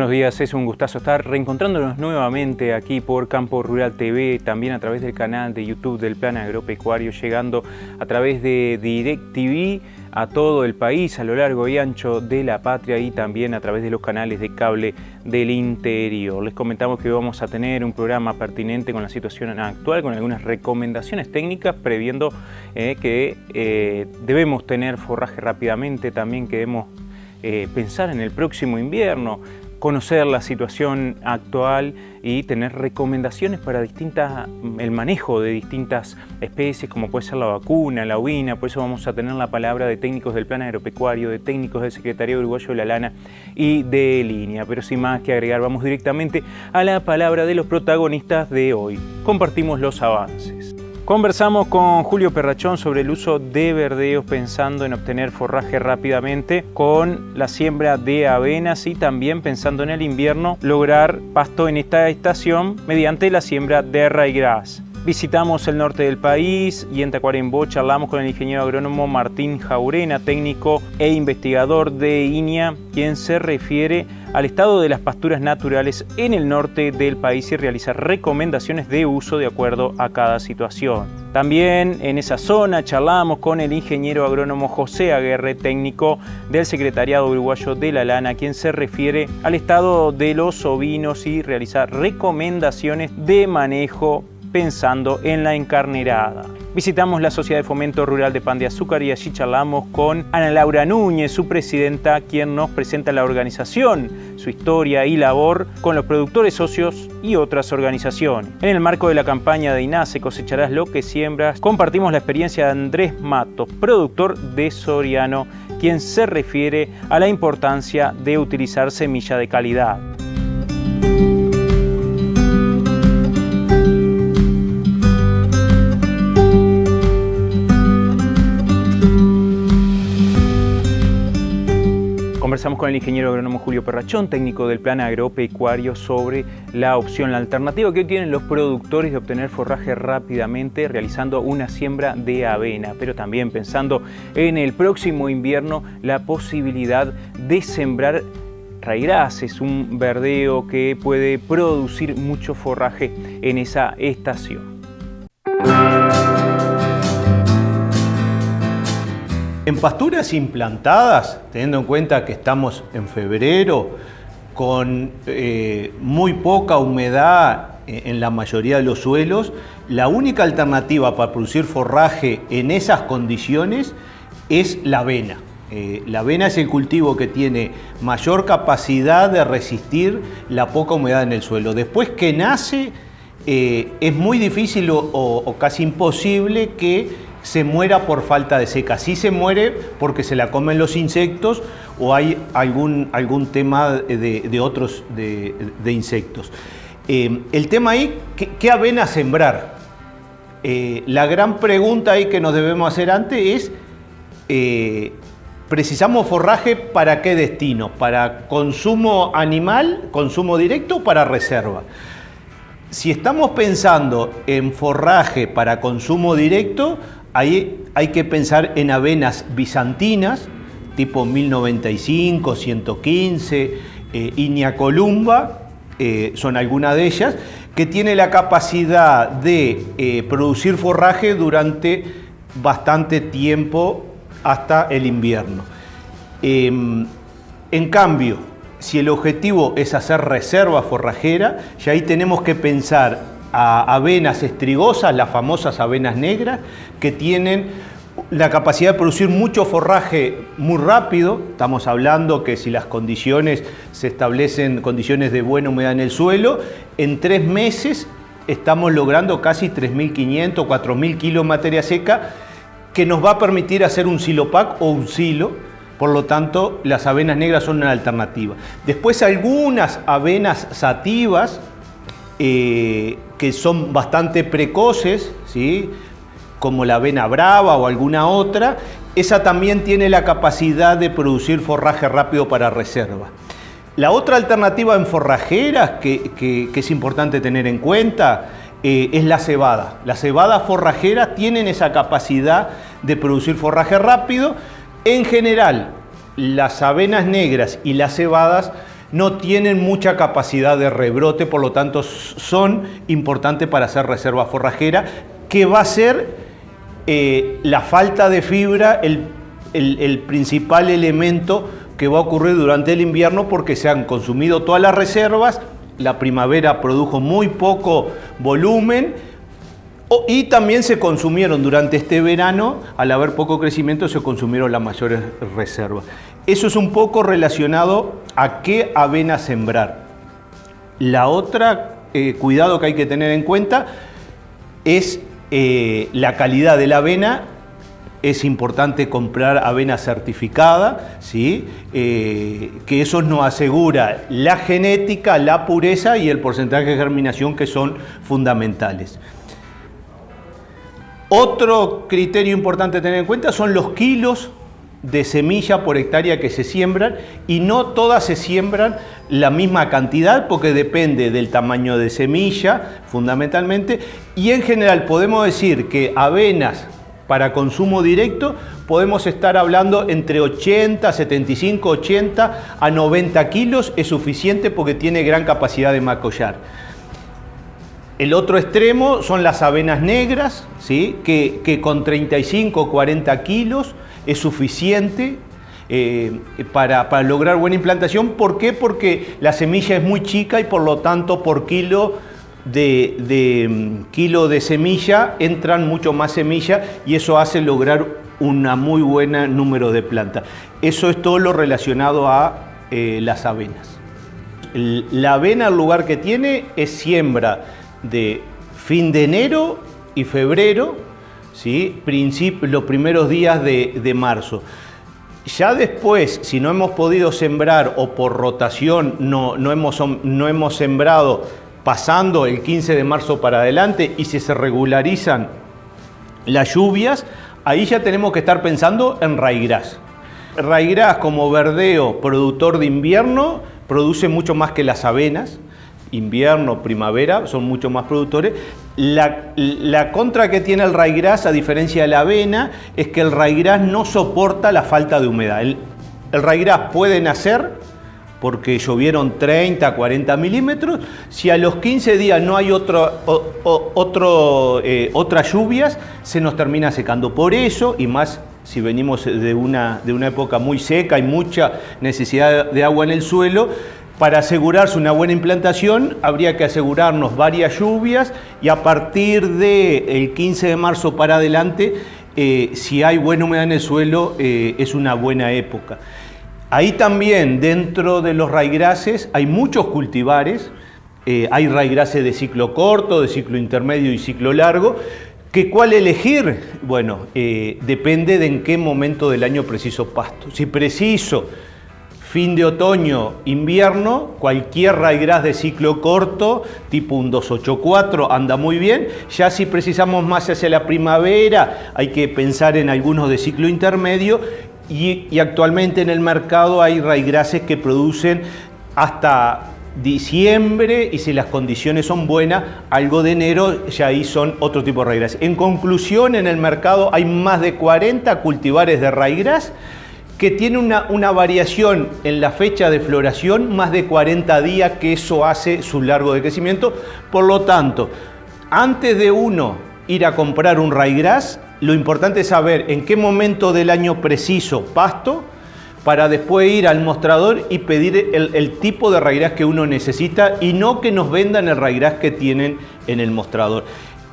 buenos días, es un gustazo estar reencontrándonos nuevamente aquí por Campo Rural TV, también a través del canal de YouTube del Plan Agropecuario, llegando a través de DirecTV a todo el país, a lo largo y ancho de la patria y también a través de los canales de cable del interior. Les comentamos que vamos a tener un programa pertinente con la situación actual, con algunas recomendaciones técnicas, previendo que debemos tener forraje rápidamente, también queremos pensar en el próximo invierno, conocer la situación actual y tener recomendaciones para el manejo de distintas especies, como puede ser la vacuna, la ovina. Por eso vamos a tener la palabra de técnicos del Plan Agropecuario, de técnicos del Secretariado Uruguayo de la Lana y de Línea. Pero sin más que agregar, vamos directamente a la palabra de los protagonistas de hoy. Compartimos los avances. Conversamos con Julio Perrachón sobre el uso de verdeos pensando en obtener forraje rápidamente con la siembra de avenas y también pensando en el invierno lograr pasto en esta estación mediante la siembra de ryegrass. Visitamos el norte del país y en Tacuarembó charlamos con el ingeniero agrónomo Martín Jaurena, técnico e investigador de INIA, quien se refiere al estado de las pasturas naturales en el norte del país y realiza recomendaciones de uso de acuerdo a cada situación. También en esa zona charlamos con el ingeniero agrónomo José Aguerre, técnico del Secretariado Uruguayo de la Lana, quien se refiere al estado de los ovinos y realiza recomendaciones de manejo pensando en la encarnerada. Visitamos la Sociedad de Fomento Rural de Pan de Azúcar y allí charlamos con Ana Laura Núñez, su presidenta, quien nos presenta la organización, su historia y labor con los productores socios y otras organizaciones. En el marco de la campaña de INASE Cosecharás lo que siembras, compartimos la experiencia de Andrés Matos, productor de Soriano, quien se refiere a la importancia de utilizar semilla de calidad. Conversamos con el ingeniero agrónomo Julio Perrachón, técnico del Plan Agropecuario, sobre la opción, la alternativa que hoy tienen los productores de obtener forraje rápidamente realizando una siembra de avena, pero también pensando en el próximo invierno la posibilidad de sembrar ryegrass. Es un verdeo que puede producir mucho forraje en esa estación. En pasturas implantadas, teniendo en cuenta que estamos en febrero, con muy poca humedad en la mayoría de los suelos, la única alternativa para producir forraje en esas condiciones es la avena. La avena es el cultivo que tiene mayor capacidad de resistir la poca humedad en el suelo. Después que nace, es muy difícil o casi imposible que se muera por falta de seca. Sí se muere porque se la comen los insectos o hay algún tema de otros de insectos. El tema ahí, ¿qué avena sembrar? La gran pregunta ahí que nos debemos hacer antes es, ¿precisamos forraje para qué destino? ¿Para consumo animal, consumo directo o para reserva? Si estamos pensando en forraje para consumo directo, ahí hay que pensar en avenas bizantinas, tipo 1095, 115, Inia columba, son algunas de ellas, que tiene la capacidad de producir forraje durante bastante tiempo hasta el invierno. En cambio, si el objetivo es hacer reserva forrajera, ya ahí tenemos que pensar a avenas estrigosas, las famosas avenas negras, que tienen la capacidad de producir mucho forraje muy rápido. Estamos hablando que si las condiciones se establecen, condiciones de buena humedad en el suelo, en 3 meses estamos logrando casi 3.500, 4.000 kilos de materia seca, que nos va a permitir hacer un silopac o un silo. Por lo tanto, las avenas negras son una alternativa. Después algunas avenas sativas, que son bastante precoces, ¿sí? Como la avena brava o alguna otra, esa también tiene la capacidad de producir forraje rápido para reserva. La otra alternativa en forrajeras que es importante tener en cuenta es la cebada. Las cebadas forrajeras tienen esa capacidad de producir forraje rápido. En general, las avenas negras y las cebadas no tienen mucha capacidad de rebrote, por lo tanto son importantes para hacer reserva forrajera, que va a ser la falta de fibra el principal elemento que va a ocurrir durante el invierno, porque se han consumido todas las reservas, la primavera produjo muy poco volumen y también se consumieron durante este verano, al haber poco crecimiento, se consumieron las mayores reservas. Eso es un poco relacionado a qué avena sembrar. La otra cuidado que hay que tener en cuenta es la calidad de la avena. Es importante comprar avena certificada, ¿sí? Que eso nos asegura la genética, la pureza y el porcentaje de germinación, que son fundamentales. Otro criterio importante a tener en cuenta son los kilos de semilla por hectárea que se siembran, y no todas se siembran la misma cantidad, porque depende del tamaño de semilla fundamentalmente, y en general podemos decir que avenas para consumo directo podemos estar hablando entre 80, 75, 80 a 90 kilos, es suficiente porque tiene gran capacidad de macollar. El otro extremo son las avenas negras, ¿sí? que con 35 o 40 kilos es suficiente para lograr buena implantación. ¿Por qué? Porque la semilla es muy chica y por lo tanto por kilo de semilla entran mucho más semilla, y eso hace lograr una muy buena número de plantas. Eso es todo lo relacionado a las avenas. La avena, el lugar que tiene es siembra de fin de enero y febrero, ¿sí? Los primeros días de marzo. Ya después, si no hemos podido sembrar o por rotación no hemos sembrado pasando el 15 de marzo para adelante, y si se regularizan las lluvias, ahí ya tenemos que estar pensando en ryegrass. Ryegrass, como verdeo productor de invierno, produce mucho más que las avenas. Invierno, primavera, son mucho más productores. La contra que tiene el ryegrass, a diferencia de la avena, es que el ryegrass no soporta la falta de humedad. El ryegrass puede nacer porque llovieron 30, 40 milímetros. Si a los 15 días no hay otras lluvias, se nos termina secando. Por eso, y más si venimos de una época muy seca y mucha necesidad de agua en el suelo, para asegurarse una buena implantación habría que asegurarnos varias lluvias, y a partir del 15 de marzo para adelante, si hay buena humedad en el suelo, es una buena época. Ahí también, dentro de los ryegrasses, hay muchos cultivares. Hay ryegrasses de ciclo corto, de ciclo intermedio y ciclo largo. ¿Cuál elegir? Bueno, depende de en qué momento del año preciso pasto. Si preciso fin de otoño, invierno, cualquier ryegrass de ciclo corto, tipo un 284, anda muy bien. Ya si precisamos más hacia la primavera, hay que pensar en algunos de ciclo intermedio. Y actualmente en el mercado hay ryegrasses que producen hasta diciembre, y si las condiciones son buenas, algo de enero, ya ahí son otro tipo de ryegrass. En conclusión, en el mercado hay más de 40 cultivares de ryegrass que tienen una variación en la fecha de floración, más de 40 días, que eso hace su largo de crecimiento. Por lo tanto, antes de uno ir a comprar un ryegrass, lo importante es saber en qué momento del año preciso pasto, para después ir al mostrador y pedir el tipo de ryegrass que uno necesita, y no que nos vendan el ryegrass que tienen en el mostrador.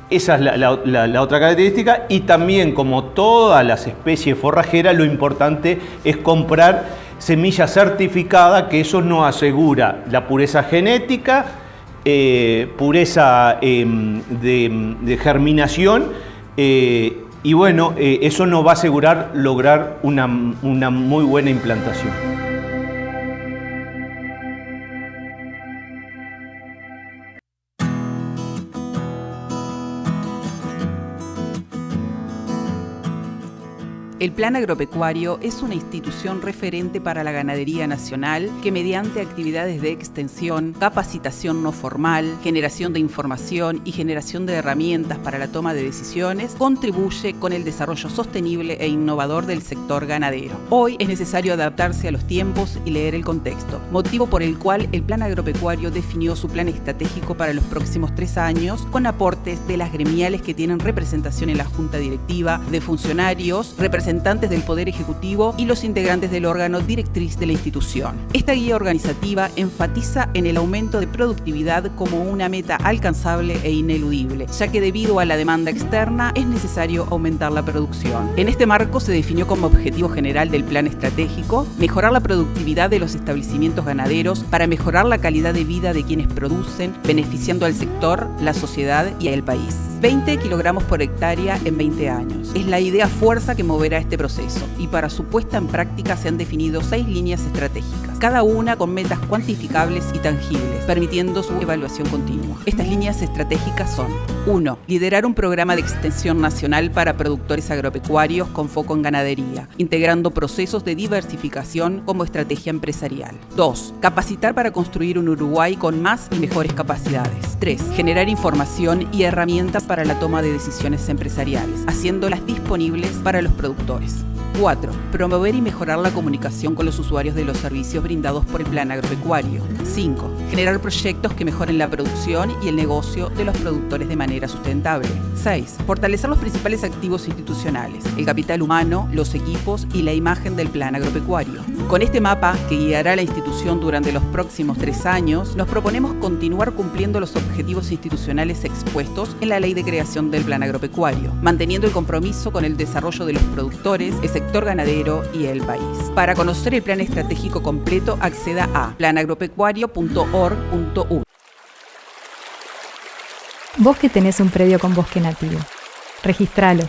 Esa es la otra característica. Y también, como todas las especies forrajeras, lo importante es comprar semilla certificada, que eso nos asegura la pureza genética, pureza de germinación, y bueno, eso nos va a asegurar lograr una muy buena implantación. El Plan Agropecuario es una institución referente para la ganadería nacional que mediante actividades de extensión, capacitación no formal, generación de información y generación de herramientas para la toma de decisiones, contribuye con el desarrollo sostenible e innovador del sector ganadero. Hoy es necesario adaptarse a los tiempos y leer el contexto, motivo por el cual el Plan Agropecuario definió su plan estratégico para los próximos 3 años con aportes de las gremiales que tienen representación en la Junta Directiva, de funcionarios, representantes del Poder Ejecutivo y los integrantes del órgano directriz de la institución. Esta guía organizativa enfatiza en el aumento de productividad como una meta alcanzable e ineludible, ya que debido a la demanda externa es necesario aumentar la producción. En este marco se definió como objetivo general del plan estratégico mejorar la productividad de los establecimientos ganaderos para mejorar la calidad de vida de quienes producen, beneficiando al sector, la sociedad y al país. 20 kilogramos por hectárea en 20 años. Es la idea fuerza que moverá este proceso y para su puesta en práctica se han definido 6 líneas estratégicas, cada una con metas cuantificables y tangibles, permitiendo su evaluación continua. Estas líneas estratégicas son: 1. Liderar un programa de extensión nacional para productores agropecuarios con foco en ganadería, integrando procesos de diversificación como estrategia empresarial. 2. Capacitar para construir un Uruguay con más y mejores capacidades. 3. Generar información y herramientas para la toma de decisiones empresariales, haciéndolas disponibles para los productores. 4. Promover y mejorar la comunicación con los usuarios de los servicios brindados por el Plan Agropecuario. 5. Generar proyectos que mejoren la producción y el negocio de los productores de manera sustentable. 6. Fortalecer los principales activos institucionales, el capital humano, los equipos y la imagen del Plan Agropecuario. Con este mapa, que guiará a la institución durante los próximos 3 años, nos proponemos continuar cumpliendo los objetivos institucionales expuestos en la Ley de Creación del Plan Agropecuario, manteniendo el compromiso con el desarrollo de los productores, el sector ganadero y el país. Para conocer el plan estratégico completo, acceda a planagropecuario.org.uy. Vos que tenés un predio con bosque nativo, registralo.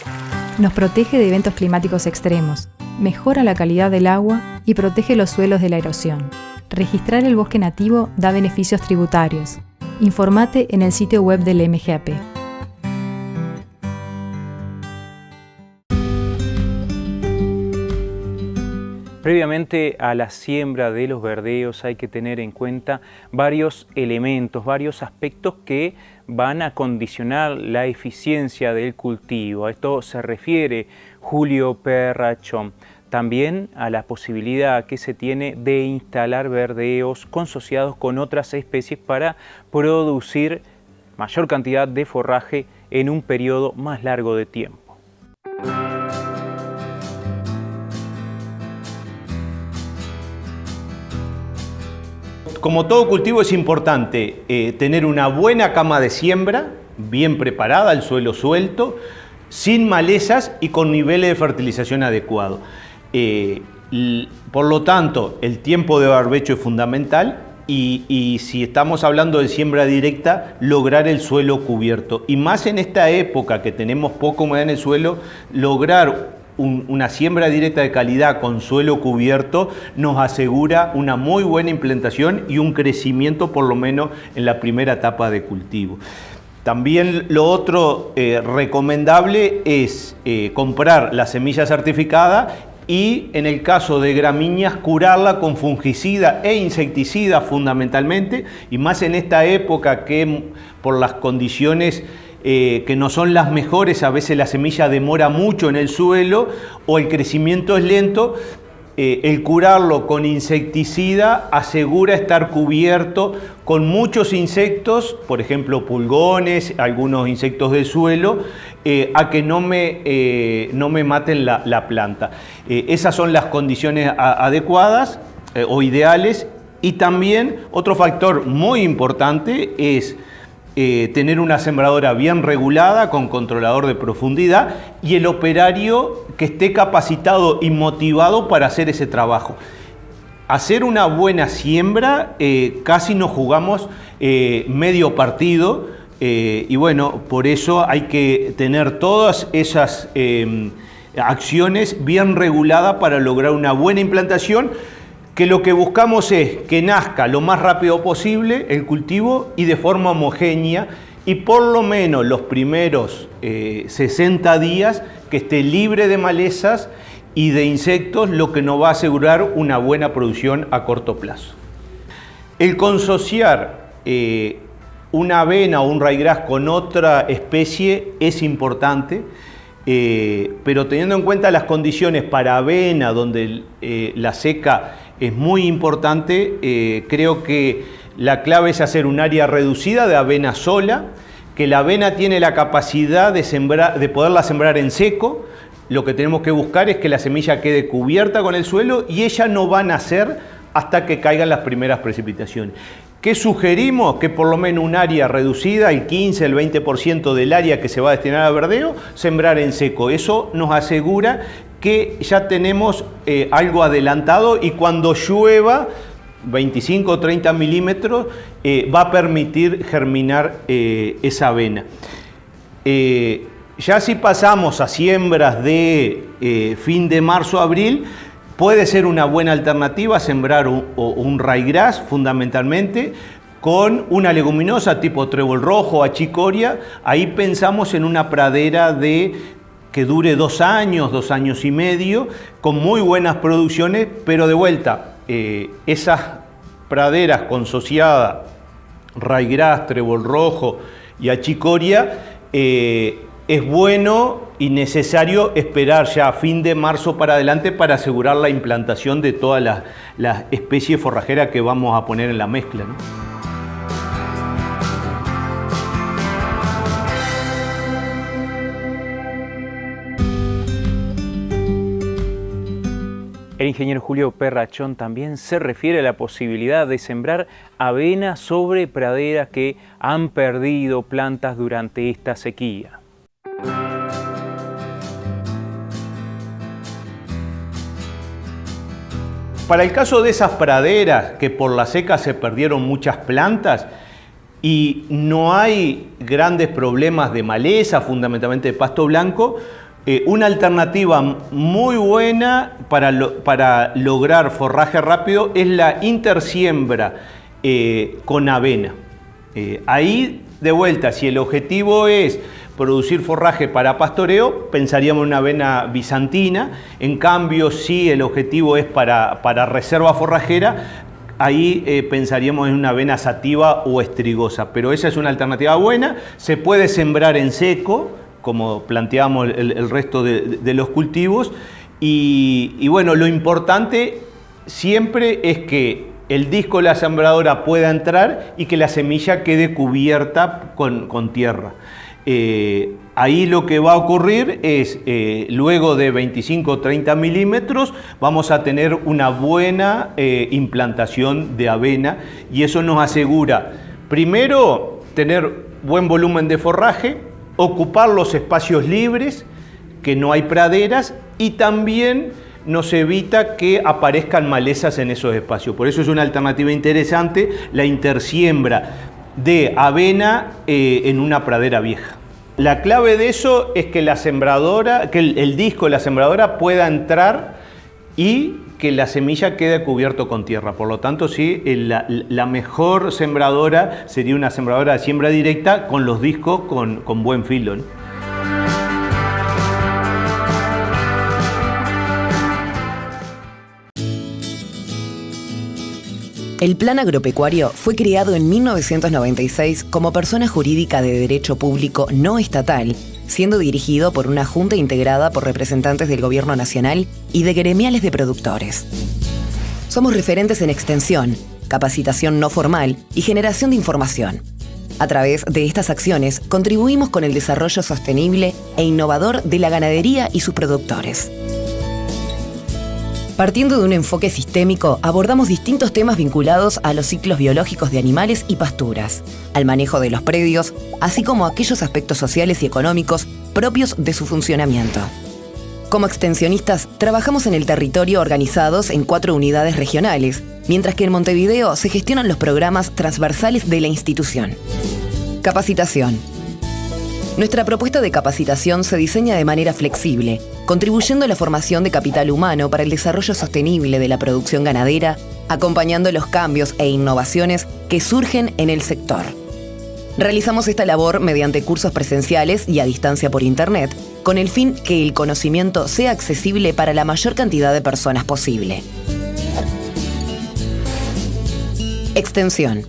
Nos protege de eventos climáticos extremos, mejora la calidad del agua y protege los suelos de la erosión. Registrar el bosque nativo da beneficios tributarios. Informate en el sitio web del MGAP. Previamente a la siembra de los verdeos hay que tener en cuenta varios elementos, varios aspectos que van a condicionar la eficiencia del cultivo. A esto se refiere Julio Perrachón. También a la posibilidad que se tiene de instalar verdeos consociados con otras especies para producir mayor cantidad de forraje en un periodo más largo de tiempo. Como todo cultivo es importante tener una buena cama de siembra, bien preparada, el suelo suelto, sin malezas y con niveles de fertilización adecuados. Por lo tanto, el tiempo de barbecho es fundamental y si estamos hablando de siembra directa, lograr el suelo cubierto. Y más en esta época que tenemos poca humedad en el suelo, lograr una siembra directa de calidad con suelo cubierto nos asegura una muy buena implantación y un crecimiento por lo menos en la primera etapa de cultivo. También lo otro recomendable es comprar la semilla certificada y en el caso de gramíneas curarla con fungicida e insecticida fundamentalmente, y más en esta época que por las condiciones que no son las mejores, a veces la semilla demora mucho en el suelo o el crecimiento es lento, el curarlo con insecticida asegura estar cubierto con muchos insectos, por ejemplo pulgones, algunos insectos del suelo, a que no me maten la planta. Esas son las condiciones adecuadas o ideales. Y también otro factor muy importante es tener una sembradora bien regulada con controlador de profundidad y el operario que esté capacitado y motivado para hacer ese trabajo. Hacer una buena siembra, casi nos jugamos medio partido y bueno, por eso hay que tener todas esas acciones bien reguladas para lograr una buena implantación, que lo que buscamos es que nazca lo más rápido posible el cultivo y de forma homogénea y por lo menos los primeros 60 días que esté libre de malezas y de insectos, lo que nos va a asegurar una buena producción a corto plazo. El consociar una avena o un ryegrass con otra especie es importante, pero teniendo en cuenta las condiciones para avena, donde la seca es muy importante, creo que la clave es hacer un área reducida de avena sola, que la avena tiene la capacidad de poderla sembrar en seco. Lo que tenemos que buscar es que la semilla quede cubierta con el suelo y ella no va a nacer hasta que caigan las primeras precipitaciones. ¿Qué sugerimos? Que por lo menos un área reducida, el 15, el 20% del área que se va a destinar a verdeo, sembrar en seco. Eso nos asegura que ya tenemos algo adelantado y cuando llueva, 25 o 30 milímetros, va a permitir germinar esa avena. Ya si pasamos a siembras de fin de marzo a abril, puede ser una buena alternativa sembrar un ryegrass fundamentalmente con una leguminosa tipo trébol rojo o achicoria. Ahí pensamos en una pradera que dure 2 años, 2 años y medio, con muy buenas producciones, pero de vuelta, esas praderas consociadas, ryegrass, trébol rojo y achicoria, es bueno y necesario esperar ya a fin de marzo para adelante para asegurar la implantación de todas las especies forrajeras que vamos a poner en la mezcla, ¿no? El ingeniero Julio Perrachón también se refiere a la posibilidad de sembrar avena sobre praderas que han perdido plantas durante esta sequía. Para el caso de esas praderas que por la seca se perdieron muchas plantas y no hay grandes problemas de maleza, fundamentalmente de pasto blanco, una alternativa muy buena para lograr forraje rápido es la intersiembra con avena. Ahí, de vuelta, si el objetivo es producir forraje para pastoreo, pensaríamos en una avena bizantina. En cambio, si el objetivo es para reserva forrajera, ahí pensaríamos en una avena sativa o estrigosa. Pero esa es una alternativa buena. Se puede sembrar en seco, como planteamos el resto de los cultivos. Y bueno, lo importante siempre es que el disco de la sembradora pueda entrar y que la semilla quede cubierta con tierra. Ahí lo que va a ocurrir es, luego de 25 o 30 milímetros, vamos a tener una buena implantación de avena y eso nos asegura, primero, tener buen volumen de forraje, ocupar los espacios libres, que no hay praderas, y también nos evita que aparezcan malezas en esos espacios. Por eso es una alternativa interesante la intersiembra de avena en una pradera vieja. La clave de eso es que la sembradora, que el disco de la sembradora pueda entrar y que la semilla quede cubierto con tierra. Por lo tanto, sí, la mejor sembradora sería una sembradora de siembra directa con los discos con buen filo, ¿no? El Plan Agropecuario fue creado en 1996 como persona jurídica de derecho público no estatal, siendo dirigido por una junta integrada por representantes del Gobierno Nacional y de gremiales de productores. Somos referentes en extensión, capacitación no formal y generación de información. A través de estas acciones contribuimos con el desarrollo sostenible e innovador de la ganadería y sus productores. Partiendo de un enfoque sistémico, abordamos distintos temas vinculados a los ciclos biológicos de animales y pasturas, al manejo de los predios, así como aquellos aspectos sociales y económicos propios de su funcionamiento. Como extensionistas, trabajamos en el territorio organizados en 4 unidades regionales, mientras que en Montevideo se gestionan los programas transversales de la institución. Capacitación. Nuestra propuesta de capacitación se diseña de manera flexible, contribuyendo a la formación de capital humano para el desarrollo sostenible de la producción ganadera, acompañando los cambios e innovaciones que surgen en el sector. Realizamos esta labor mediante cursos presenciales y a distancia por internet, con el fin que el conocimiento sea accesible para la mayor cantidad de personas posible. Extensión.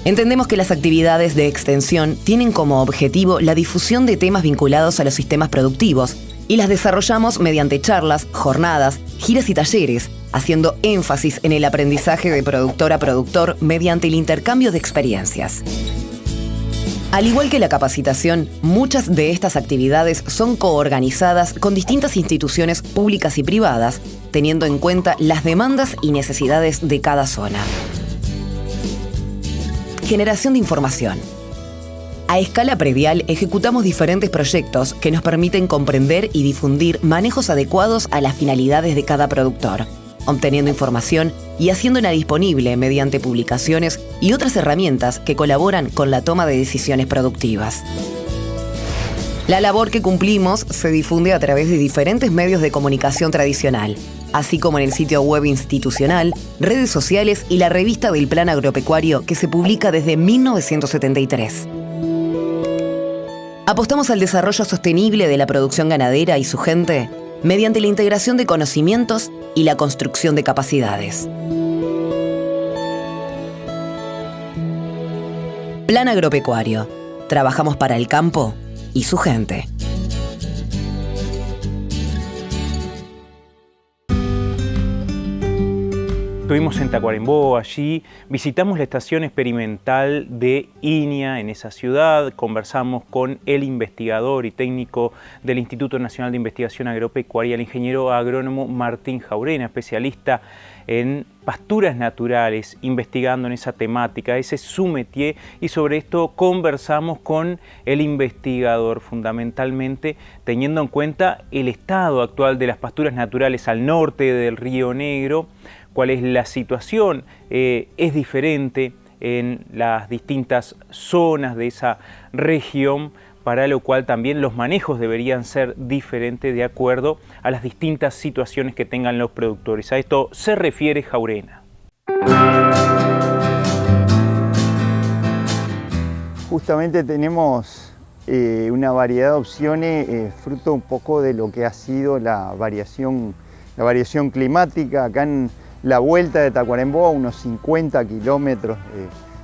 Entendemos que las actividades de extensión tienen como objetivo la difusión de temas vinculados a los sistemas productivos y las desarrollamos mediante charlas, jornadas, giras y talleres, haciendo énfasis en el aprendizaje de productor a productor mediante el intercambio de experiencias. Al igual que la capacitación, muchas de estas actividades son coorganizadas con distintas instituciones públicas y privadas, teniendo en cuenta las demandas y necesidades de cada zona. Generación de información. A escala predial ejecutamos diferentes proyectos que nos permiten comprender y difundir manejos adecuados a las finalidades de cada productor, obteniendo información y haciéndola disponible mediante publicaciones y otras herramientas que colaboran con la toma de decisiones productivas. La labor que cumplimos se difunde a través de diferentes medios de comunicación tradicional, así como en el sitio web institucional, redes sociales y la revista del Plan Agropecuario que se publica desde 1973. Apostamos al desarrollo sostenible de la producción ganadera y su gente mediante la integración de conocimientos y la construcción de capacidades. Plan Agropecuario. Trabajamos para el campo y su gente. Estuvimos en Tacuarembó, allí visitamos la estación experimental de INIA en esa ciudad, conversamos con el investigador y técnico del Instituto Nacional de Investigación Agropecuaria, el ingeniero agrónomo Martín Jaurena, especialista en pasturas naturales, investigando en esa temática, ese es su métier, y sobre esto conversamos con el investigador, fundamentalmente teniendo en cuenta el estado actual de las pasturas naturales al norte del Río Negro, cuál es la situación, es diferente en las distintas zonas de esa región, para lo cual también los manejos deberían ser diferentes de acuerdo a las distintas situaciones que tengan los productores. A esto se refiere Jaurena. Justamente tenemos una variedad de opciones, fruto un poco de lo que ha sido la variación climática. Acá en la vuelta de Tacuarembó, a unos 50 kilómetros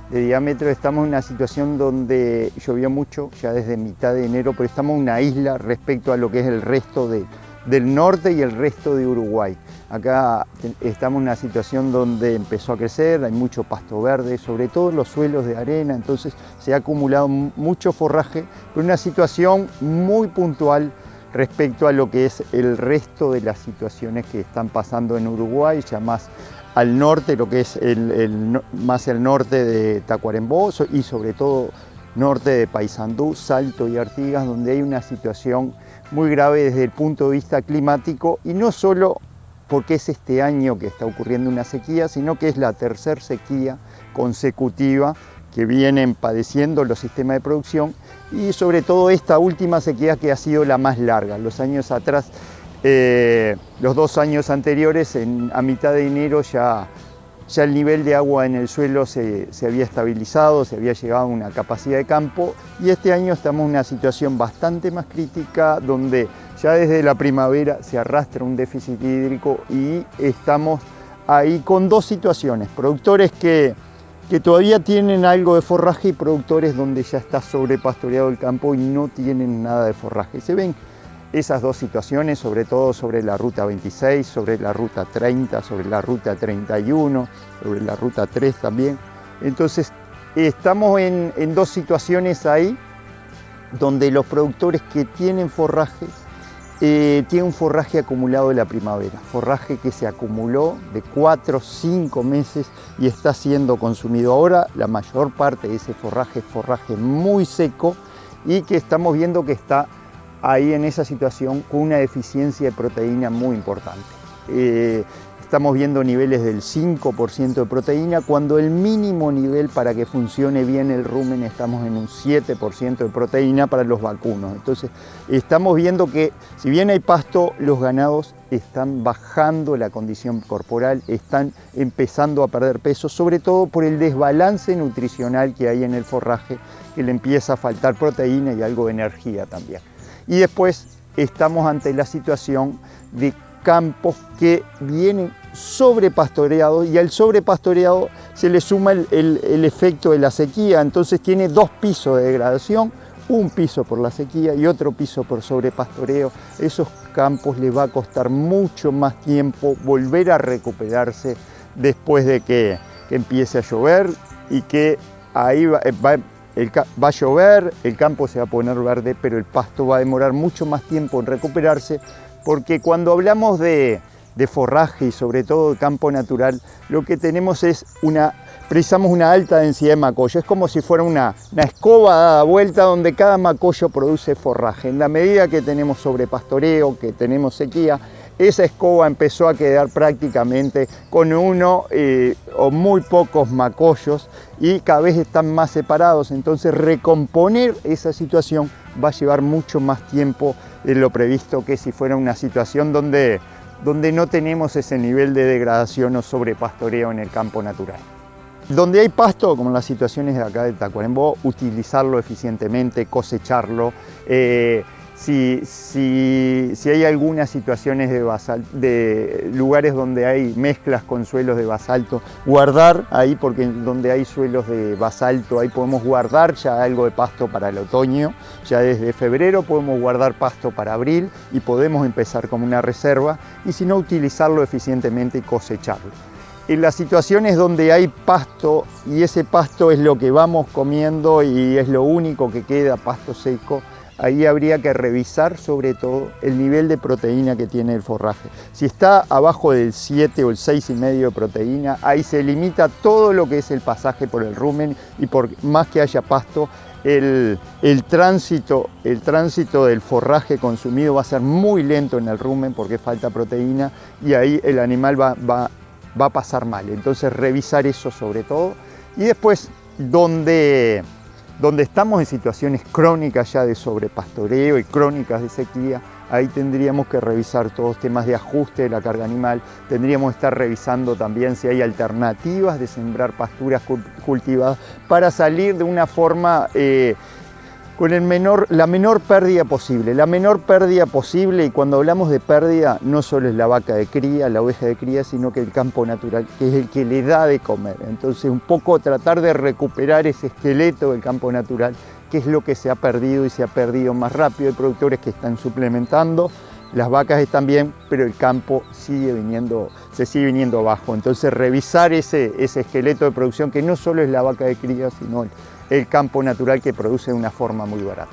de diámetro, estamos en una situación donde llovió mucho ya desde mitad de enero, pero estamos en una isla respecto a lo que es el resto del norte y el resto de Uruguay. Acá estamos en una situación donde empezó a crecer, hay mucho pasto verde, sobre todo en los suelos de arena, entonces se ha acumulado mucho forraje, pero una situación muy puntual respecto a lo que es el resto de las situaciones que están pasando en Uruguay, ya más al norte, lo que es más el norte de Tacuarembó y sobre todo norte de Paysandú, Salto y Artigas, donde hay una situación muy grave desde el punto de vista climático, y no solo porque es este año que está ocurriendo una sequía, sino que es la tercera sequía consecutiva que vienen padeciendo los sistemas de producción, y sobre todo esta última sequía que ha sido la más larga. Los años atrás, los 2 años anteriores, a mitad de enero ya el nivel de agua en el suelo se había estabilizado, se había llegado a una capacidad de campo, y este año estamos en una situación bastante más crítica, donde ya desde la primavera se arrastra un déficit hídrico y estamos ahí con 2 situaciones: productores que todavía tienen algo de forraje y productores donde ya está sobrepastoreado el campo y no tienen nada de forraje. Se ven esas 2 situaciones, sobre todo sobre la ruta 26, sobre la ruta 30, sobre la ruta 31, sobre la ruta 3 también. Entonces estamos en 2 situaciones ahí, donde los productores que tienen forraje, tienen un forraje acumulado de la primavera, forraje que se acumuló de 4 o 5 meses y está siendo consumido ahora. La mayor parte de ese forraje es forraje muy seco, y que estamos viendo que está ahí en esa situación con una deficiencia de proteína muy importante. estamos viendo niveles del 5% de proteína, cuando el mínimo nivel para que funcione bien el rumen estamos en un 7% de proteína para los vacunos. Entonces estamos viendo que si bien hay pasto, los ganados están bajando la condición corporal, están empezando a perder peso, sobre todo por el desbalance nutricional que hay en el forraje, que le empieza a faltar proteína y algo de energía también. Y después estamos ante la situación de campos que vienen sobrepastoreados, y al sobrepastoreado se le suma el efecto de la sequía. Entonces tiene dos pisos de degradación, un piso por la sequía y otro piso por sobrepastoreo. Esos campos les va a costar mucho más tiempo volver a recuperarse después de que empiece a llover, y que ahí va a llover, el campo se va a poner verde, pero el pasto va a demorar mucho más tiempo en recuperarse, porque cuando hablamos de forraje y sobre todo de campo natural, lo que tenemos es precisamos una alta densidad de macollo. Es como si fuera una escoba dada vuelta donde cada macollo produce forraje. En la medida que tenemos sobrepastoreo, que tenemos sequía, esa escoba empezó a quedar prácticamente con uno o muy pocos macollos, y cada vez están más separados. Entonces recomponer esa situación va a llevar mucho más tiempo de lo previsto que si fuera una situación donde no tenemos ese nivel de degradación o sobrepastoreo en el campo natural. Donde hay pasto, como en las situaciones de acá de Tacuarembó, utilizarlo eficientemente, cosecharlo. Si hay algunas situaciones de lugares donde hay mezclas con suelos de basalto, guardar ahí, porque donde hay suelos de basalto, ahí podemos guardar ya algo de pasto para el otoño. Ya desde febrero podemos guardar pasto para abril y podemos empezar como una reserva, y si no, utilizarlo eficientemente y cosecharlo. En las situaciones donde hay pasto y ese pasto es lo que vamos comiendo y es lo único que queda, pasto seco, ahí habría que revisar sobre todo el nivel de proteína que tiene el forraje. Si está abajo del 7 o el 6,5 de proteína, ahí se limita todo lo que es el pasaje por el rumen, y por más que haya pasto, el tránsito del forraje consumido va a ser muy lento en el rumen porque falta proteína, y ahí el animal va a pasar mal. Entonces revisar eso sobre todo. Y después donde estamos en situaciones crónicas ya de sobrepastoreo y crónicas de sequía, ahí tendríamos que revisar todos los temas de ajuste de la carga animal. Tendríamos que estar revisando también si hay alternativas de sembrar pasturas cultivadas para salir de una forma con la menor pérdida posible. La menor pérdida posible, y cuando hablamos de pérdida, no solo es la vaca de cría, la oveja de cría, sino que el campo natural, que es el que le da de comer. Entonces, un poco tratar de recuperar ese esqueleto del campo natural, que es lo que se ha perdido, y se ha perdido más rápido. Hay productores que están suplementando, las vacas están bien, pero el campo se sigue viniendo abajo. Entonces, revisar ese esqueleto de producción, que no solo es la vaca de cría, sino el campo natural, que produce de una forma muy barata.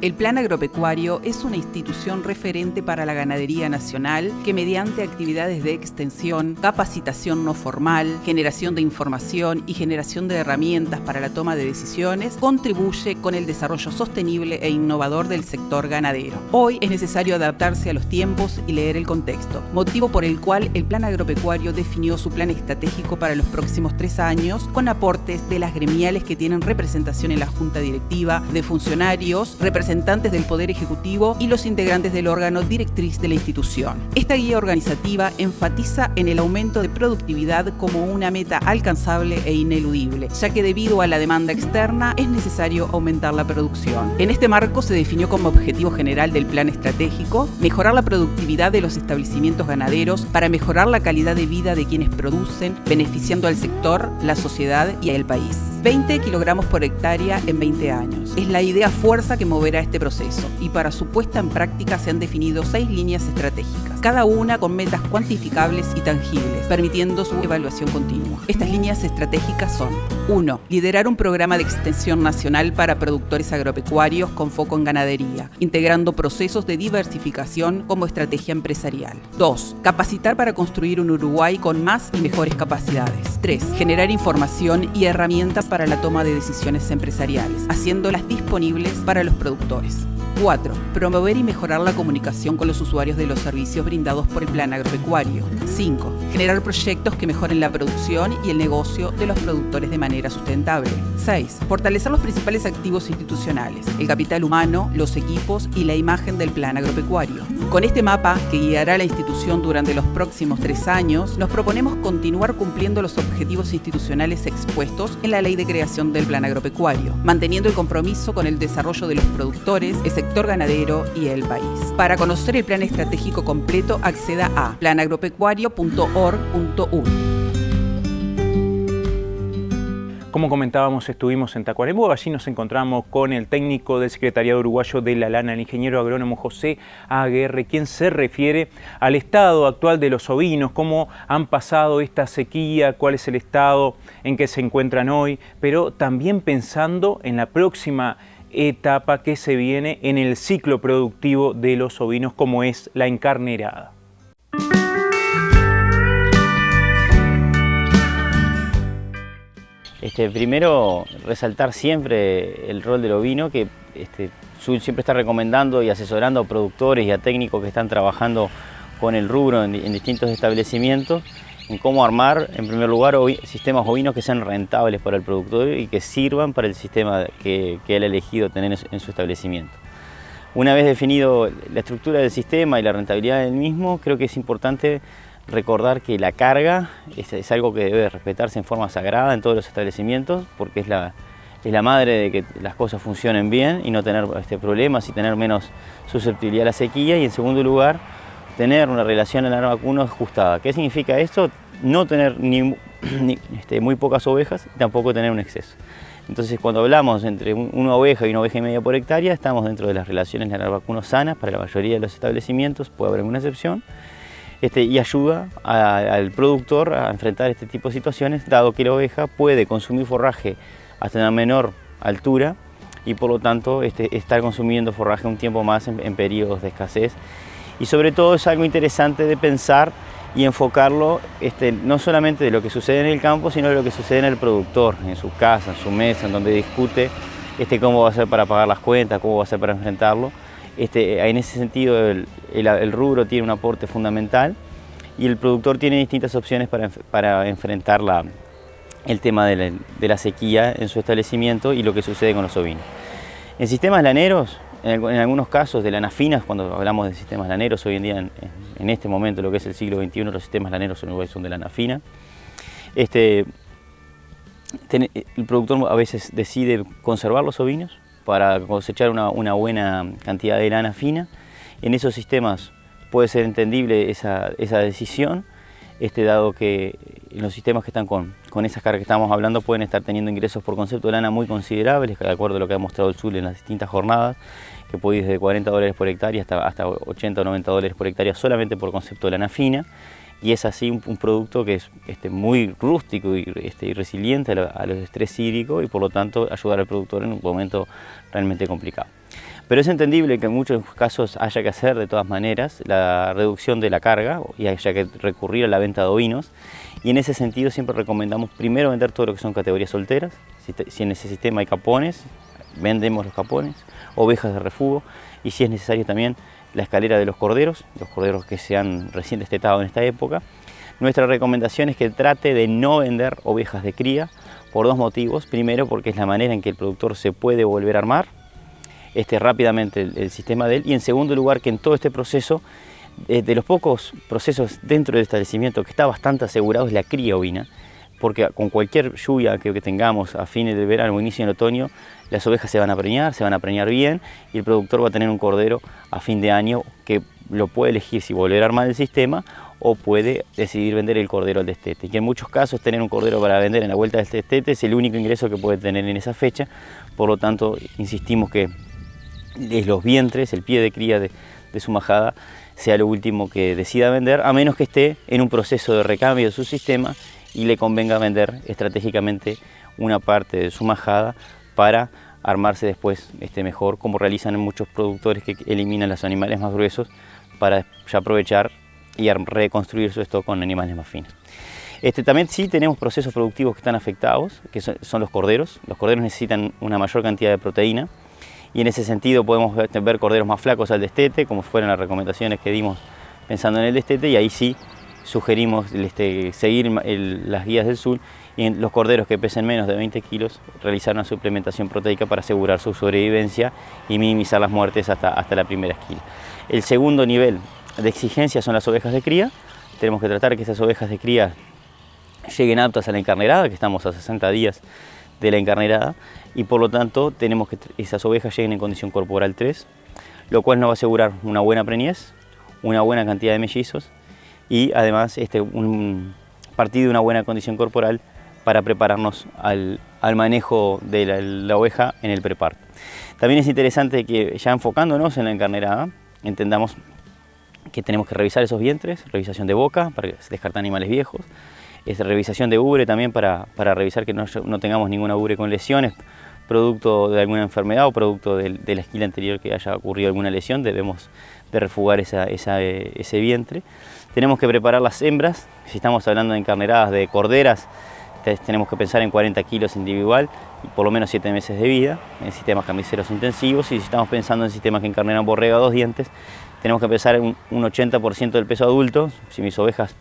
El Plan Agropecuario es una institución referente para la ganadería nacional que, mediante actividades de extensión, capacitación no formal, generación de información y generación de herramientas para la toma de decisiones, contribuye con el desarrollo sostenible e innovador del sector ganadero. Hoy es necesario adaptarse a los tiempos y leer el contexto, motivo por el cual el Plan Agropecuario definió su plan estratégico para los próximos 3 años, con aportes de las gremiales que tienen representación en la Junta Directiva, de funcionarios, representantes del Poder Ejecutivo y los integrantes del órgano directriz de la institución. Esta guía organizativa enfatiza en el aumento de productividad como una meta alcanzable e ineludible, ya que debido a la demanda externa es necesario aumentar la producción. En este marco se definió como objetivo general del plan estratégico mejorar la productividad de los establecimientos ganaderos para mejorar la calidad de vida de quienes producen, beneficiando al sector, la sociedad y al país. 20 kilogramos por hectárea en 20 años. Es la idea fuerza que moverá este proceso y para su puesta en práctica se han definido 6 líneas estratégicas, cada una con metas cuantificables y tangibles, permitiendo su evaluación continua. Estas líneas estratégicas son: 1. Liderar un programa de extensión nacional para productores agropecuarios con foco en ganadería, integrando procesos de diversificación como estrategia empresarial. 2. Capacitar para construir un Uruguay con más y mejores capacidades. 3. Generar información y herramientas para la toma de decisiones empresariales, haciéndolas disponibles para los productores. 4. Promover y mejorar la comunicación con los usuarios de los servicios brindados por el Plan Agropecuario. 5. Generar proyectos que mejoren la producción y el negocio de los productores de manera sustentable. 6. Fortalecer los principales activos institucionales, el capital humano, los equipos y la imagen del Plan Agropecuario. Con este mapa, que guiará a la institución durante los próximos 3 años, nos proponemos continuar cumpliendo los objetivos institucionales expuestos en la Ley de Creación del Plan Agropecuario, manteniendo el compromiso con el desarrollo de los productores, el sector ganadero y el país. Para conocer el plan estratégico completo, acceda a planagropecuario.org.uy. Como comentábamos, estuvimos en Tacuarembó, allí nos encontramos con el técnico del Secretariado Uruguayo de la Lana, el ingeniero agrónomo José Aguerre, quien se refiere al estado actual de los ovinos, cómo han pasado esta sequía, cuál es el estado en que se encuentran hoy, pero también pensando en la próxima etapa que se viene en el ciclo productivo de los ovinos, como es la encarnerada. Primero, resaltar siempre el rol del ovino, que SUL siempre está recomendando y asesorando a productores y a técnicos que están trabajando con el rubro en distintos establecimientos, en cómo armar, en primer lugar, sistemas ovinos que sean rentables para el productor y que sirvan para el sistema que él ha elegido tener en su establecimiento. Una vez definido la estructura del sistema y la rentabilidad del mismo, creo que es importante recordar que la carga es algo que debe respetarse en forma sagrada en todos los establecimientos, porque es la madre de que las cosas funcionen bien y no tener problemas y tener menos susceptibilidad a la sequía. Y en segundo lugar, tener una relación alar vacuno ajustada. ¿Qué significa esto? No tener muy pocas ovejas y tampoco tener un exceso. Entonces, cuando hablamos entre una oveja y una oveja y media por hectárea, estamos dentro de las relaciones alar vacuno sanas para la mayoría de los establecimientos, puede haber alguna excepción. Y ayuda al productor a enfrentar este tipo de situaciones, dado que la oveja puede consumir forraje hasta una menor altura y por lo tanto estar consumiendo forraje un tiempo más en periodos de escasez. Y sobre todo es algo interesante de pensar y enfocarlo no solamente de lo que sucede en el campo, sino de lo que sucede en el productor, en su casa, en su mesa, en donde discute cómo va a ser para pagar las cuentas, cómo va a ser para enfrentarlo. En ese sentido el rubro tiene un aporte fundamental y el productor tiene distintas opciones para enfrentar el tema de la sequía en su establecimiento y lo que sucede con los ovinos. En sistemas laneros, en algunos casos de lanas finas, cuando hablamos de sistemas laneros, hoy en día en este momento, lo que es el siglo XXI, los sistemas laneros en Uruguay son de lana fina. El productor a veces decide conservar los ovinos para cosechar una buena cantidad de lana fina. En esos sistemas puede ser entendible esa decisión, dado que en los sistemas que están con esas cargas que estamos hablando pueden estar teniendo ingresos por concepto de lana muy considerables, de acuerdo a lo que ha mostrado el SUL en las distintas jornadas, que puede ir desde $40 por hectárea hasta 80 o $90 por hectárea solamente por concepto de lana fina. Y es así un producto que es muy rústico y resiliente a los estrés hídricos y por lo tanto ayudar al productor en un momento realmente complicado. Pero es entendible que en muchos casos haya que hacer de todas maneras la reducción de la carga y haya que recurrir a la venta de ovinos. Y en ese sentido siempre recomendamos primero vender todo lo que son categorías solteras. Si en ese sistema hay capones, vendemos los capones, ovejas de refugo y si es necesario también la escalera de los corderos que se han recién destetado en esta época. Nuestra recomendación es que trate de no vender ovejas de cría por 2 motivos. Primero, porque es la manera en que el productor se puede volver a armar rápidamente el sistema de él. Y en segundo lugar, que en todo este proceso, de los pocos procesos dentro del establecimiento que está bastante asegurado es la cría ovina, porque con cualquier lluvia que tengamos a fines del verano o inicio del otoño, las ovejas se van a preñar bien y el productor va a tener un cordero a fin de año que lo puede elegir si volver a armar el sistema o puede decidir vender el cordero al destete. Y en muchos casos tener un cordero para vender en la vuelta del destete es el único ingreso que puede tener en esa fecha, por lo tanto insistimos que los vientres, el pie de cría de su majada, sea lo último que decida vender, a menos que esté en un proceso de recambio de su sistema y le convenga vender estratégicamente una parte de su majada para armarse después mejor, como realizan muchos productores que eliminan los animales más gruesos para ya aprovechar y reconstruir su stock con animales más finos. También sí tenemos procesos productivos que están afectados, que son los corderos. Los corderos necesitan una mayor cantidad de proteína y en ese sentido podemos ver corderos más flacos al destete, como fueron las recomendaciones que dimos pensando en el destete, y ahí sí sugerimos seguir las guías del SUL y en los corderos que pesen menos de 20 kilos realizar una suplementación proteica para asegurar su sobrevivencia y minimizar las muertes hasta la primera esquila. El segundo nivel de exigencia son las ovejas de cría. Tenemos que tratar que esas ovejas de cría lleguen aptas a la encarnerada, que estamos a 60 días de la encarnerada, y por lo tanto tenemos que esas ovejas lleguen en condición corporal 3, lo cual nos va a asegurar una buena preñez, una buena cantidad de mellizos y además un partido de una buena condición corporal para prepararnos al manejo de la oveja en el preparto. También es interesante que ya enfocándonos en la encarnerada, entendamos que tenemos que revisar esos vientres, revisación de boca para descartar animales viejos, revisación de ubre también para revisar que no tengamos ninguna ubre con lesiones, producto de alguna enfermedad o producto de la esquila anterior que haya ocurrido alguna lesión, debemos de refugar ese vientre. Tenemos que preparar las hembras, si estamos hablando de encarneradas de corderas, tenemos que pensar en 40 kilos individual y por lo menos 7 meses de vida en sistemas carniceros intensivos, y si estamos pensando en sistemas que encarneran borrega a 2 dientes, tenemos que pensar en un 80% del peso adulto. Si mis ovejas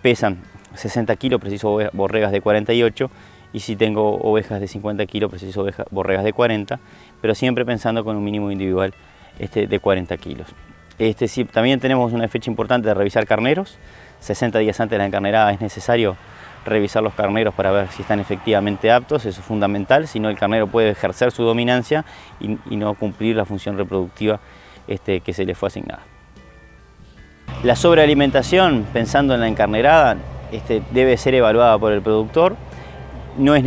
pesan 60 kilos, preciso borregas de 48, y si tengo ovejas de 50 kilos, preciso borregas de 40, pero siempre pensando con un mínimo individual de 40 kilos. Sí, también tenemos una fecha importante de revisar carneros. 60 días antes de la encarnerada es necesario revisar los carneros para ver si están efectivamente aptos, eso es fundamental, si no el carnero puede ejercer su dominancia y no cumplir la función reproductiva que se le fue asignada. La sobrealimentación, pensando en la encarnerada, debe ser evaluada por el productor. No es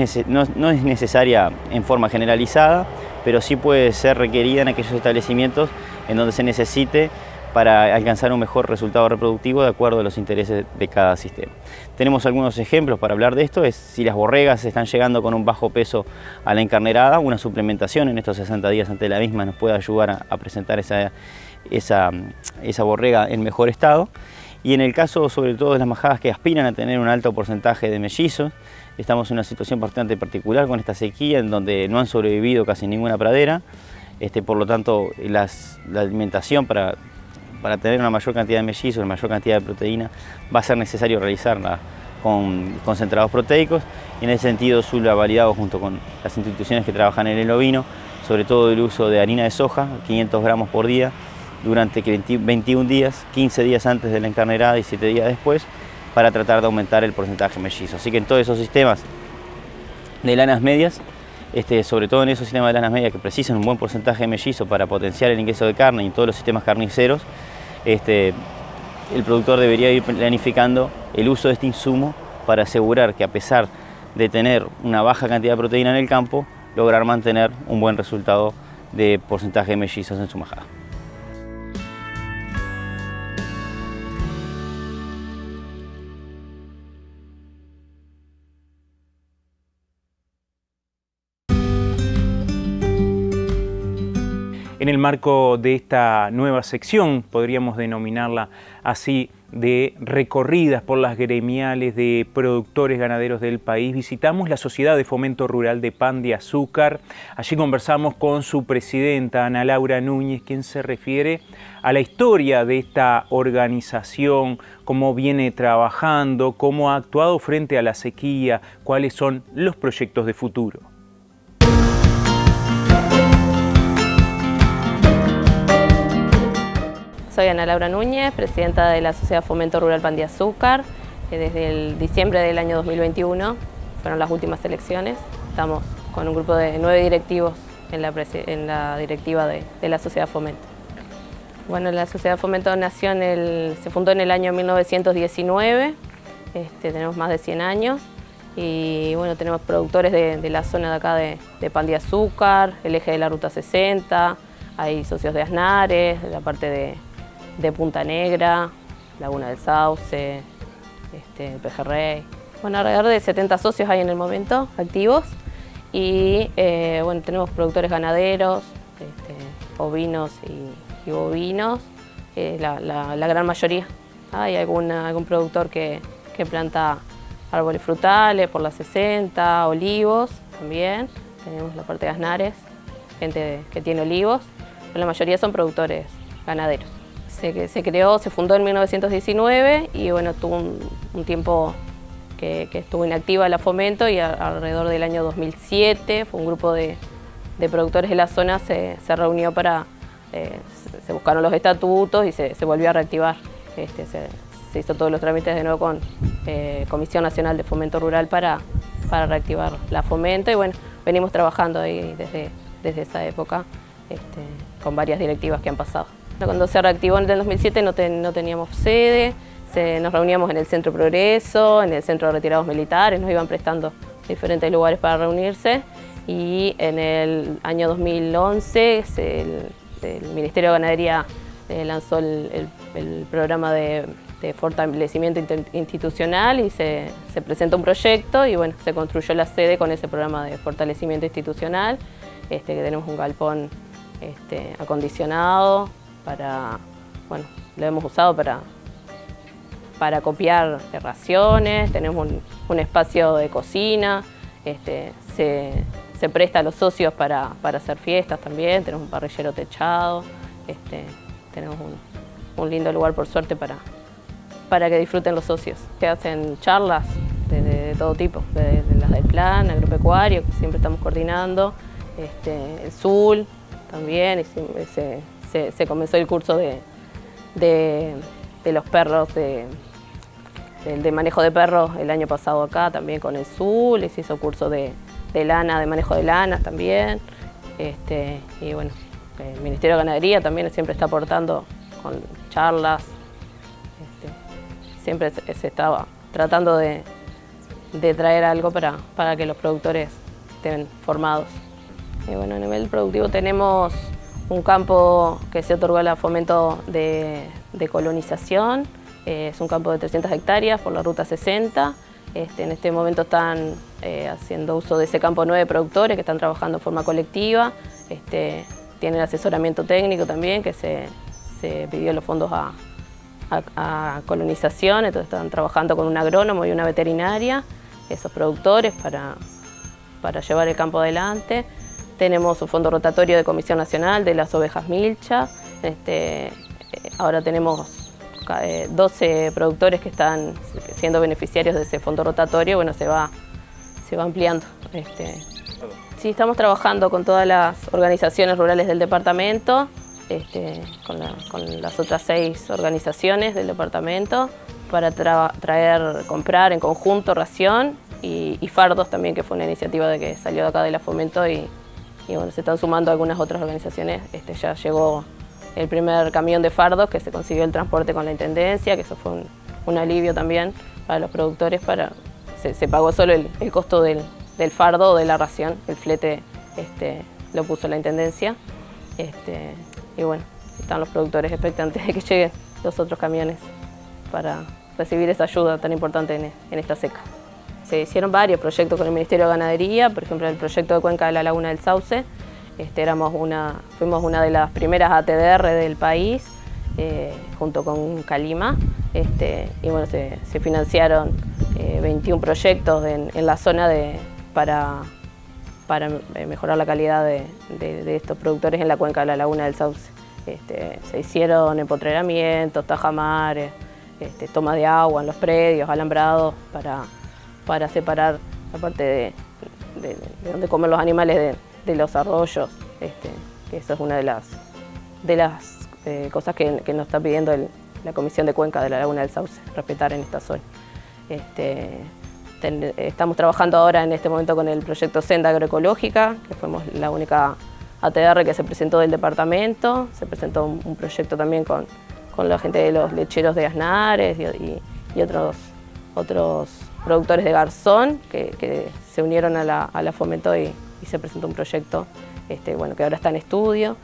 necesaria en forma generalizada, pero sí puede ser requerida en aquellos establecimientos en donde se necesite para alcanzar un mejor resultado reproductivo de acuerdo a los intereses de cada sistema. Tenemos algunos ejemplos para hablar de esto. Si las borregas están llegando con un bajo peso a la encarnerada, una suplementación en estos 60 días antes de la misma nos puede ayudar a presentar esa borrega en mejor estado. Y en el caso sobre todo de las majadas que aspiran a tener un alto porcentaje de mellizos, estamos en una situación bastante particular con esta sequía en donde no han sobrevivido casi ninguna pradera. Por lo tanto, la alimentación para tener una mayor cantidad de mellizos, una mayor cantidad de proteína, va a ser necesario realizarla con concentrados proteicos. Y en ese sentido, SUL ha validado junto con las instituciones que trabajan en el ovino, sobre todo el uso de harina de soja, 500 gramos por día, durante 21 días, 15 días antes de la encarnerada y 7 días después, para tratar de aumentar el porcentaje mellizo. Así que en todos esos sistemas de lanas medias, sobre todo en esos sistemas de lanas medias que precisan un buen porcentaje de mellizo para potenciar el ingreso de carne, y en todos los sistemas carniceros, el productor debería ir planificando el uso de este insumo para asegurar que, a pesar de tener una baja cantidad de proteína en el campo, lograr mantener un buen resultado de porcentaje de mellizos en su majada. En el marco de esta nueva sección, podríamos denominarla así, de recorridas por las gremiales de productores ganaderos del país, visitamos la Sociedad de Fomento Rural de Pan de Azúcar. Allí conversamos con su presidenta, Ana Laura Núñez, quien se refiere a la historia de esta organización, cómo viene trabajando, cómo ha actuado frente a la sequía, cuáles son los proyectos de futuro. Soy Ana Laura Núñez, presidenta de la Sociedad Fomento Rural Pan de Azúcar. Desde el diciembre del año 2021 fueron las últimas elecciones. Estamos con un grupo de 9 directivos en la directiva de la Sociedad Fomento. Bueno, la Sociedad Fomento se fundó en el año 1919, tenemos más de 100 años y bueno, tenemos productores de la zona de acá de Pan de Azúcar, el eje de la Ruta 60, hay socios de Aznares, de la parte de Punta Negra, Laguna del Sauce, Pejerrey. Bueno, alrededor de 70 socios hay en el momento activos y bueno, tenemos productores ganaderos, ovinos y bovinos, la gran mayoría. Hay algún productor que planta árboles frutales por la 60, olivos también. Tenemos la parte de Aznares, gente que tiene olivos, pero la mayoría son productores ganaderos. Se fundó en 1919 y bueno, tuvo un tiempo que estuvo inactiva la Fomento y alrededor del año 2007 fue un grupo de productores de la zona se reunió para, se buscaron los estatutos y se volvió a reactivar. Se hizo todos los trámites de nuevo con Comisión Nacional de Fomento Rural para reactivar la Fomento y bueno, venimos trabajando ahí desde esa época con varias directivas que han pasado. Cuando se reactivó en el 2007 no teníamos sede, nos reuníamos en el Centro Progreso, en el Centro de Retirados Militares, nos iban prestando diferentes lugares para reunirse y en el año 2011 el Ministerio de Ganadería lanzó el programa de fortalecimiento institucional y se presentó un proyecto y bueno, se construyó la sede con ese programa de fortalecimiento institucional, que tenemos un galpón acondicionado bueno, lo hemos usado para copiar raciones, tenemos un espacio de cocina, se presta a los socios para hacer fiestas también, tenemos un parrillero techado, tenemos un lindo lugar por suerte para que disfruten los socios. Se hacen charlas de todo tipo, de las del plan agropecuario, que siempre estamos coordinando, el SUL también, se comenzó el curso de los perros, de manejo de perros el año pasado acá también con el SUL, y se hizo curso de lana, de manejo de lanas también, y bueno, el Ministerio de Ganadería también siempre está aportando con charlas, siempre se estaba tratando de traer algo para que los productores estén formados. Y bueno, a nivel productivo tenemos un campo que se otorgó a la Fomento de colonización, es un campo de 300 hectáreas por la Ruta 60. En este momento están haciendo uso de ese campo 9 productores que están trabajando de forma colectiva. Tienen asesoramiento técnico también, que se pidió los fondos a colonización, entonces están trabajando con un agrónomo y una veterinaria, esos productores, para llevar el campo adelante. Tenemos un fondo rotatorio de Comisión Nacional de las ovejas milcha. Ahora tenemos 12 productores que están siendo beneficiarios de ese fondo rotatorio. Bueno, se va ampliando. Sí, estamos trabajando con todas las organizaciones rurales del departamento, con las otras 6 organizaciones del departamento, para comprar en conjunto ración y fardos también, que fue una iniciativa que salió de acá de la Fomento y bueno, se están sumando algunas otras organizaciones. Ya llegó el primer camión de fardos, que se consiguió el transporte con la Intendencia, que eso fue un alivio también para los productores. Se pagó solo el costo del fardo o de la ración, el flete lo puso la Intendencia. Y bueno, están los productores expectantes de que lleguen los otros camiones para recibir esa ayuda tan importante en esta seca. Se hicieron varios proyectos con el Ministerio de Ganadería, por ejemplo el proyecto de Cuenca de la Laguna del Sauce. Fuimos una de las primeras ATDR del país, junto con Calima, y bueno, se financiaron 21 proyectos en la zona para mejorar la calidad de estos productores en la cuenca de la Laguna del Sauce. Se hicieron empotreramientos, tajamares, toma de agua en los predios, alambrados para separar la parte de donde comen los animales de los arroyos. Que eso es una de las cosas que nos está pidiendo la Comisión de Cuenca de la Laguna del Sauce, respetar en esta zona. Estamos trabajando ahora en este momento con el proyecto Senda Agroecológica, que fuimos la única ATR que se presentó del departamento. Se presentó un proyecto también con la gente de los lecheros de Aznares y otros productores de Garzón que se unieron a la Fomento y se presentó un proyecto bueno, que ahora está en estudio.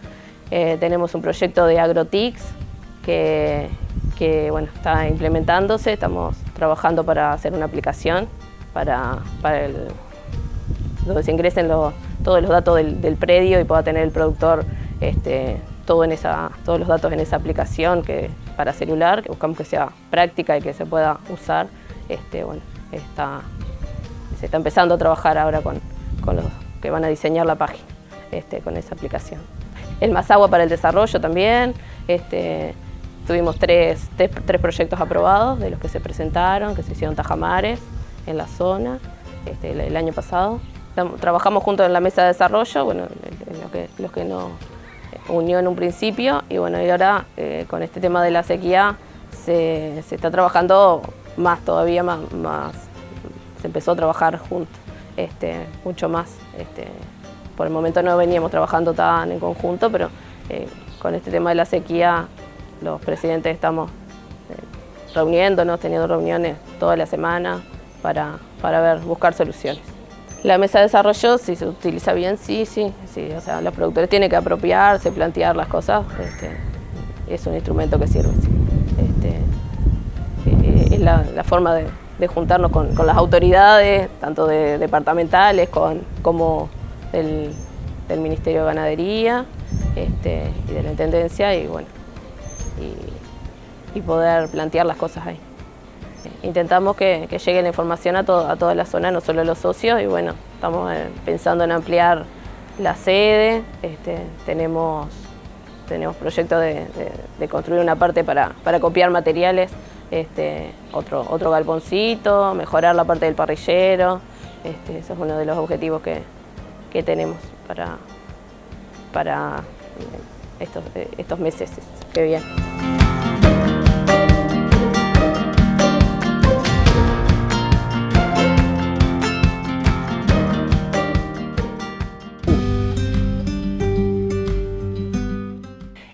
Tenemos un proyecto de AgroTics que bueno, está implementándose. Estamos trabajando para hacer una aplicación para donde se ingresen todos los datos del predio y pueda tener el productor todos los datos en esa aplicación para celular, que buscamos que sea práctica y que se pueda usar. Bueno, se está empezando a trabajar ahora con los que van a diseñar la página con esa aplicación. El Más Agua para el Desarrollo también. Tuvimos tres proyectos aprobados de los que se presentaron, que se hicieron tajamares en la zona el año pasado. Trabajamos juntos en la mesa de desarrollo, bueno, los que nos unió en un principio, y bueno, y ahora con este tema de la sequía se está trabajando todavía más, se empezó a trabajar juntos, mucho más. Por el momento no veníamos trabajando tan en conjunto, pero con este tema de la sequía los presidentes estamos reuniéndonos, teniendo reuniones toda la semana para buscar soluciones. La mesa de desarrollo, si se utiliza bien, sí, o sea, los productores tienen que apropiarse, plantear las cosas, es un instrumento que sirve, sí. Es la forma de juntarnos con las autoridades, tanto departamentales como del Ministerio de Ganadería y de la Intendencia, y bueno, y poder plantear las cosas ahí. Intentamos que llegue la información a toda la zona, no solo a los socios, y bueno, estamos pensando en ampliar la sede. Tenemos proyectos de construir una parte para copiar materiales, otro galponcito, mejorar la parte del parrillero. Ese es uno de los objetivos que tenemos para estos meses que vienen.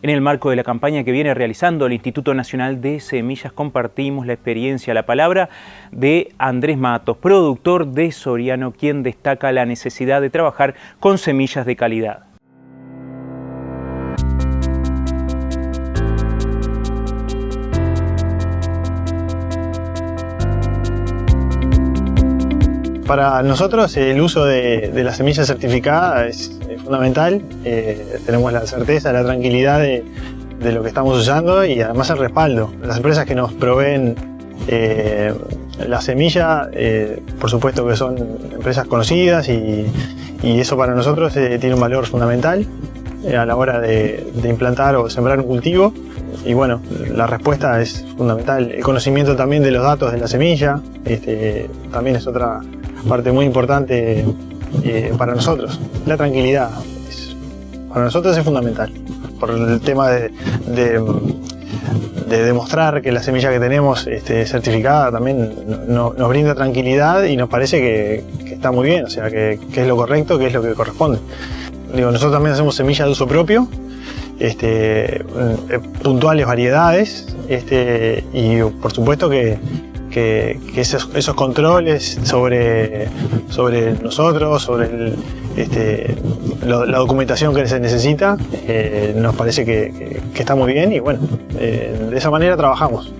En el marco de la campaña que viene realizando el Instituto Nacional de Semillas, compartimos la experiencia, la palabra de Andrés Matos, productor de Soriano, quien destaca la necesidad de trabajar con semillas de calidad. Para nosotros el uso de la semilla certificada es fundamental. Tenemos la certeza, la tranquilidad de lo que estamos usando y además el respaldo. Las empresas que nos proveen la semilla, por supuesto que son empresas conocidas y eso para nosotros tiene un valor fundamental a la hora de implantar o sembrar un cultivo. Y bueno, la respuesta es fundamental. El conocimiento también de los datos de la semilla también es otra parte muy importante para nosotros. La tranquilidad para nosotros es fundamental por el tema de demostrar que la semilla que tenemos certificada también nos brinda tranquilidad y nos parece que está muy bien, o sea, que es lo correcto, que es lo que corresponde. Nosotros también hacemos semilla de uso propio, puntuales variedades, y por supuesto que esos controles sobre nosotros, sobre la documentación que se necesita, nos parece que está muy bien y bueno, de esa manera trabajamos.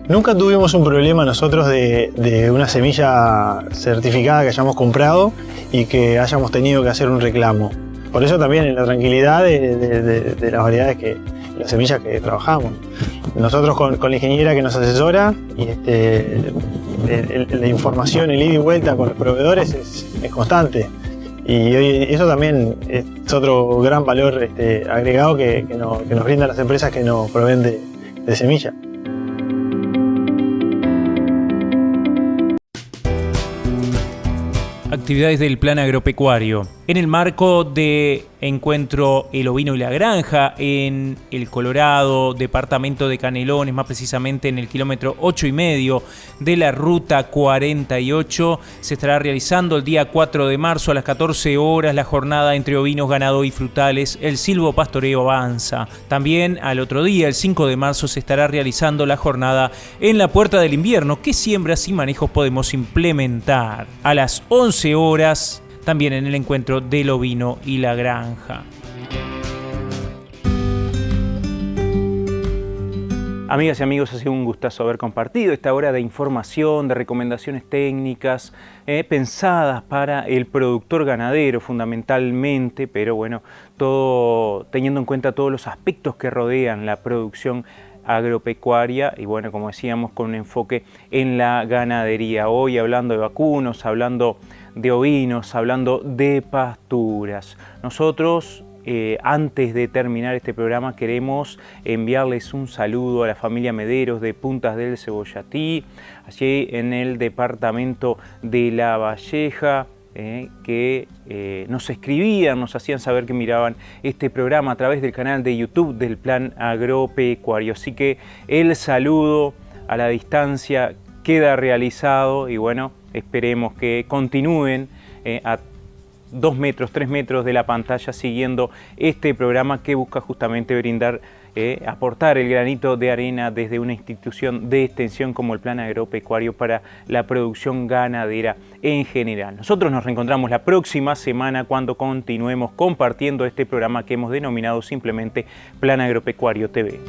Nunca tuvimos un problema nosotros de una semilla certificada que hayamos comprado y que hayamos tenido que hacer un reclamo. Por eso también en la tranquilidad de las variedades las semillas que trabajamos. Nosotros con la ingeniera que nos asesora y la información, el ida y vuelta con los proveedores es constante. Y eso también es otro gran valor agregado que nos brindan las empresas que nos proveen de semilla. Actividades del Plan Agropecuario. En el marco de encuentro El Ovino y la Granja en el Colorado, departamento de Canelones, más precisamente en el kilómetro 8,5 de la ruta 48, se estará realizando el día 4 de marzo a las 14 horas la jornada entre ovinos, ganado y frutales. El silvopastoreo avanza. También al otro día, el 5 de marzo, se estará realizando la jornada en la Puerta del Invierno. ¿Qué siembras y manejos podemos implementar? A las 11 horas, también en el encuentro del Ovino y la Granja. Amigas y amigos, ha sido un gustazo haber compartido esta hora de información, de recomendaciones técnicas, pensadas para el productor ganadero fundamentalmente, pero bueno, todo teniendo en cuenta todos los aspectos que rodean la producción agropecuaria y bueno, como decíamos, con un enfoque en la ganadería. Hoy hablando de vacunos, hablando de ovinos, hablando de pasturas. Nosotros, antes de terminar este programa, queremos enviarles un saludo a la familia Mederos de Puntas del Cebollatí, allí en el departamento de La Valleja, que nos escribían, nos hacían saber que miraban este programa a través del canal de YouTube del Plan Agropecuario. Así que el saludo a la distancia queda realizado y bueno, esperemos que continúen a 2 metros, 3 metros de la pantalla siguiendo este programa que busca justamente brindar, aportar el granito de arena desde una institución de extensión como el Plan Agropecuario para la producción ganadera en general. Nosotros nos reencontramos la próxima semana cuando continuemos compartiendo este programa que hemos denominado simplemente Plan Agropecuario TV.